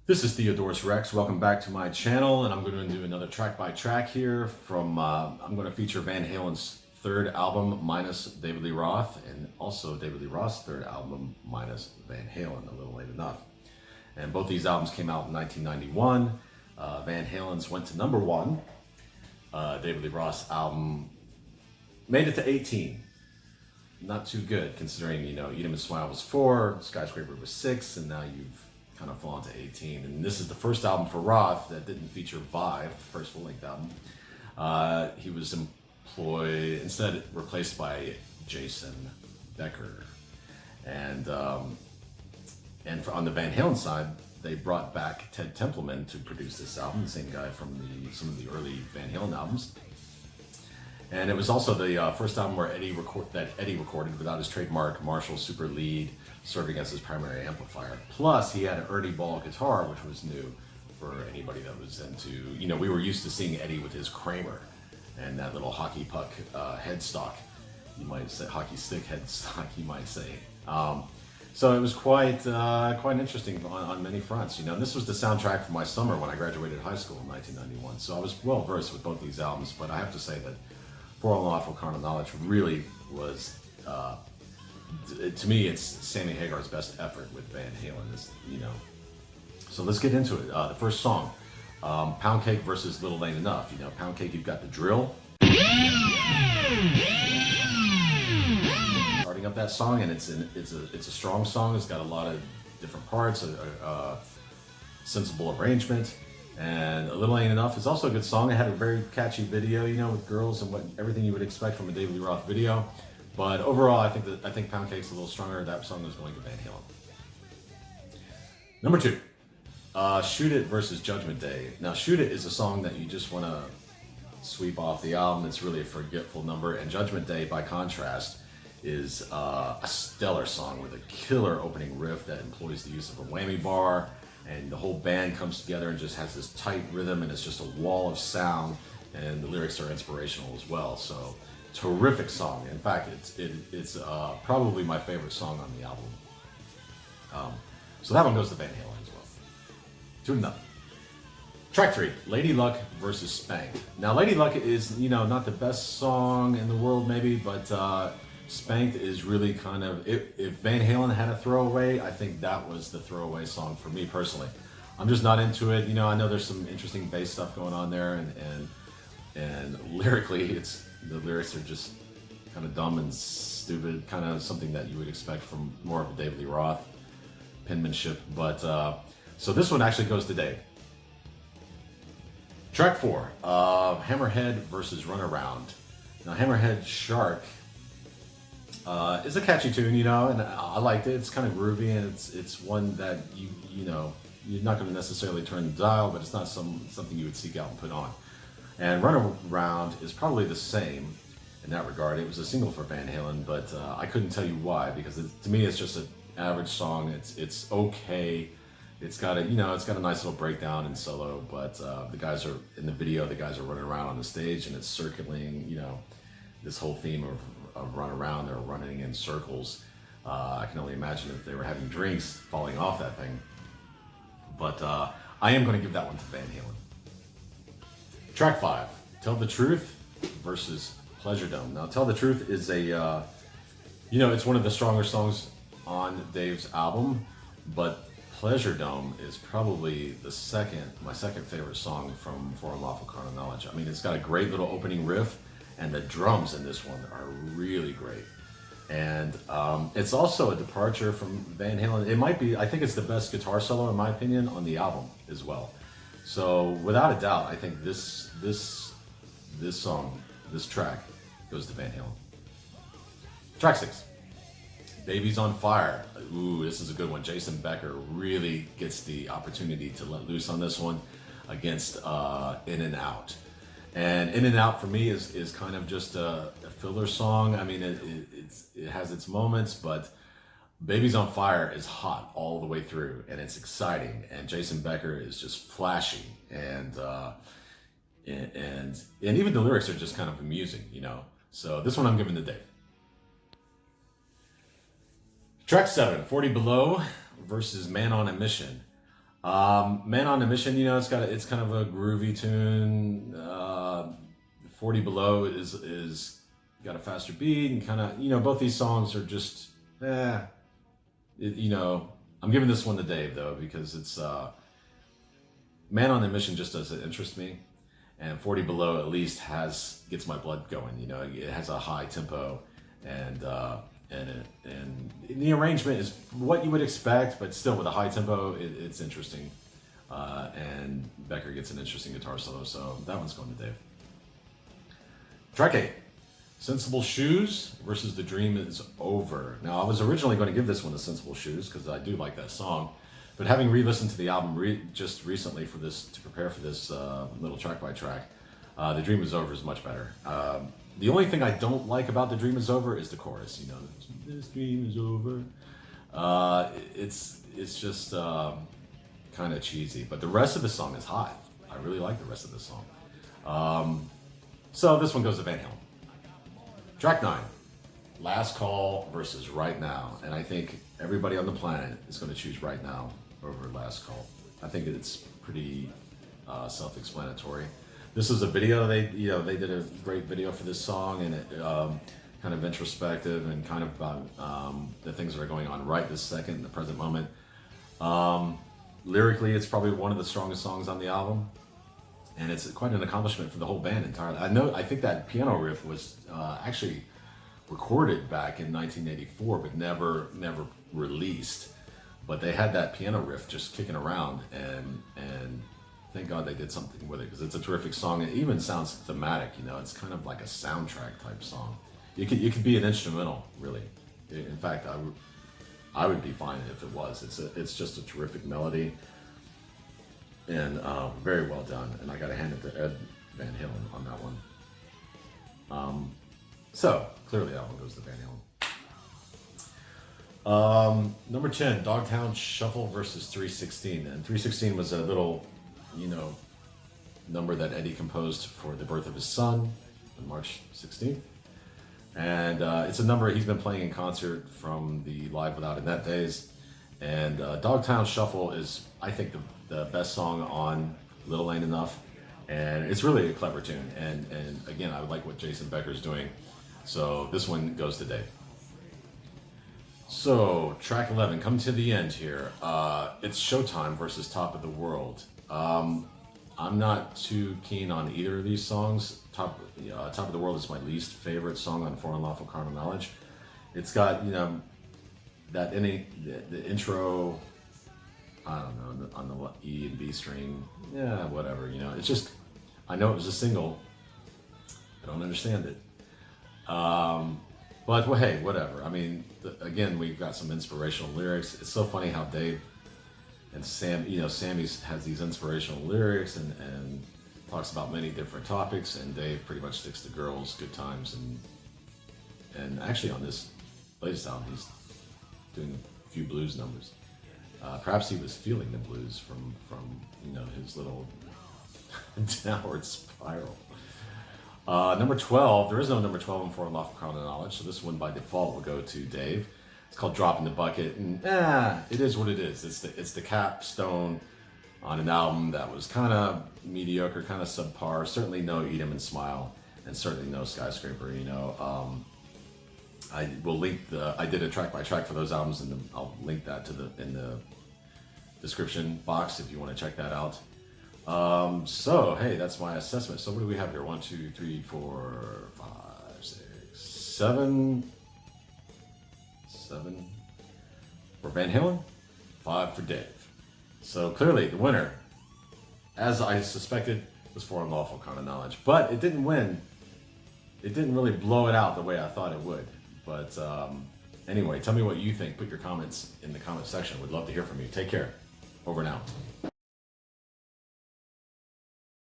This is Theodorus Rex. Welcome back to my channel, and I'm going to do another track by track here from, I'm going to feature Van Halen's third album minus David Lee Roth, and also David Lee Roth's third album minus Van Halen, A Little Late Enough. And both these albums came out in 1991. Van Halen's went to number one. David Lee Roth's album made it to 18. Not too good considering, Eat 'em and Smile was 4, Skyscraper was 6, and now you've kind of fallen to 18. And this is the first album for Roth that didn't feature Vive, first full-length album. He was employed, instead replaced by Jason Becker. And on the Van Halen side, they brought back Ted Templeman to produce this album, the same guy from some of the early Van Halen albums. And it was also the first album where Eddie recorded without his trademark Marshall Super Lead serving as his primary amplifier. Plus, he had an Ernie Ball guitar, which was new for anybody that was into, we were used to seeing Eddie with his Kramer and that little hockey puck headstock, you might say, hockey stick headstock, you might say. So it was quite interesting on many fronts. And this was the soundtrack for my summer when I graduated high school in 1991. So I was well versed with both these albums, but I have to say that For All Awful Carnal Knowledge really was, to me, it's Sammy Hagar's best effort with Van Halen. So let's get into it. The first song, Pound Cake versus Little Late Enough. Pound Cake, you've got the drill. Starting up that song, and it's a strong song. It's got a lot of different parts, a sensible arrangement. And A Little Ain't Enough is also a good song. It had a very catchy video, with girls and everything you would expect from a David Lee Roth video. But overall, I think Pound Cake's a little stronger. That song is going to Van Halen. Number 2, Shoot It versus Judgment Day. Now, Shoot It is a song that you just want to sweep off the album. It's really a forgetful number. And Judgment Day, by contrast, is a stellar song with a killer opening riff that employs the use of a whammy bar. And the whole band comes together and just has this tight rhythm, and it's just a wall of sound, and the lyrics are inspirational as well. So, terrific song. In fact, it's probably my favorite song on the album. So that one goes to Van Halen as well. 2-0. Track 3, Lady Luck versus Spanked. Now, Lady Luck is, not the best song in the world maybe, but Spanked is really kind of, if Van Halen had a throwaway, I think that was the throwaway song for me personally. I'm just not into it. I know there's some interesting bass stuff going on there, and lyrically, the lyrics are just kind of dumb and stupid, kind of something that you would expect from more of a David Lee Roth penmanship. But so this one actually goes to Dave. Track 4, Hammerhead versus Runaround. Now, Hammerhead Shark it's a catchy tune, and I liked it. It's kind of groovy, and it's one that you're not going to necessarily turn the dial, but it's not something you would seek out and put on. And Runaround is probably the same in that regard. It was a single for Van Halen, but I couldn't tell you why, because to me it's just an average song. It's okay. It's got a nice little breakdown and solo, but the guys are in the video. The guys are running around on the stage, and it's circling. This whole theme of run around, they're running in circles. I can only imagine if they were having drinks falling off that thing. But I am going to give that one to Van Halen. Track 5, Tell the Truth versus Pleasure Dome. Now, Tell the Truth is it's one of the stronger songs on Dave's album, but Pleasure Dome is probably my second favorite song from For All Awful Carnal Knowledge. I mean, it's got a great little opening riff, and the drums in this one are really great. And it's also a departure from Van Halen. It might be, I think it's the best guitar solo, in my opinion, on the album as well. So without a doubt, I think this song, this track, goes to Van Halen. Track 6, Baby's on Fire. Ooh, this is a good one. Jason Becker really gets the opportunity to let loose on this one against In and Out. And In and Out for me is kind of just a filler song. I mean, it has its moments, but Baby's on Fire is hot all the way through, and it's exciting. And Jason Becker is just flashy, and even the lyrics are just kind of amusing, So this one I'm giving to Dave. Track 7, 40 Below versus Man on a Mission. Man on a Mission, you know, it's kind of a groovy tune. 40 Below is got a faster beat and kind of, you know, both these songs are just, you know, I'm giving this one to Dave though, because it's, Man on a Mission just doesn't interest me. And 40 Below at least gets my blood going, you know, it has a high tempo and the arrangement is what you would expect, but still with a high tempo, it's interesting. And Becker gets an interesting guitar solo, so that one's going to Dave. Track 8, Sensible Shoes versus The Dream Is Over. Now, I was originally going to give this one to Sensible Shoes because I do like that song, but having re-listened to the album just recently to prepare for this little track by track, The Dream Is Over is much better. The only thing I don't like about The Dream Is Over is the chorus, you know, this dream is over. It's just kind of cheesy, but the rest of the song is hot. I really like the rest of the song. So this one goes to Van Halen. Track 9, Last Call versus Right Now. And I think everybody on the planet is going to choose Right Now over Last Call. I think it's pretty self-explanatory. This is a video, they did a great video for this song, and it kind of introspective and kind of about the things that are going on right this second, in the present moment. Lyrically, it's probably one of the strongest songs on the album, and it's quite an accomplishment for the whole band entirely. I think that piano riff was actually recorded back in 1984, but never released. But they had that piano riff just kicking around, and thank God they did something with it, because it's a terrific song. It even sounds thematic, you know. It's kind of like a soundtrack type song. You could be an instrumental, really. In fact, I would be fine if it was. It's just a terrific melody, and very well done. And I got to hand it to Ed Van Halen on that one. So clearly that one goes to Van Halen. Number 10, Dogtown Shuffle versus 316. And 316 was a little, you know, number that Eddie composed for the birth of his son on March 16th. And it's a number he's been playing in concert from the Live Without a Net days. And Dogtown Shuffle is, I think, the best song on Little Ain't Enough. And it's really a clever tune. And again, I would like what Jason Becker's doing. So this one goes to Dave. So track 11, come to the end here. It's Showtime versus Top of the World. I'm not too keen on either of these songs. Top of the World is my least favorite song on For Unlawful Carnal Knowledge. It's got, you know, the intro, I don't know, on the E and B string, yeah, whatever, you know. It's just, I know it was a single, I don't understand it. But well, hey, whatever. I mean, again, we've got some inspirational lyrics. It's so funny how Dave and Sam, you know, Sammy has these inspirational lyrics and talks about many different topics, and Dave pretty much sticks to girls, good times, and actually on this latest album, he's doing a few blues numbers. Perhaps he was feeling the blues from you know, his little downward spiral. Number 12, there is no number 12 in For Unlawful Carnal Knowledge, so this one by default will go to Dave. It's called Drop in the Bucket, and it is what it is. It's the capstone on an album that was kind of mediocre, kind of subpar. Certainly no Eat 'Em and Smile, and certainly no Skyscraper, you know. I will link I did a track by track for those albums, and I'll link that in the description box if you want to check that out. So hey, that's my assessment. So what do we have here? 1, 2, 3, 4, 5, 6, 7 for Van Halen, 5 for Dave. So clearly the winner, as I suspected, was For Unlawful Carnal Knowledge, but it didn't win. It didn't really blow it out the way I thought it would. But anyway, tell me what you think. Put your comments in the comment section. Would love to hear from you. Take care. Over now.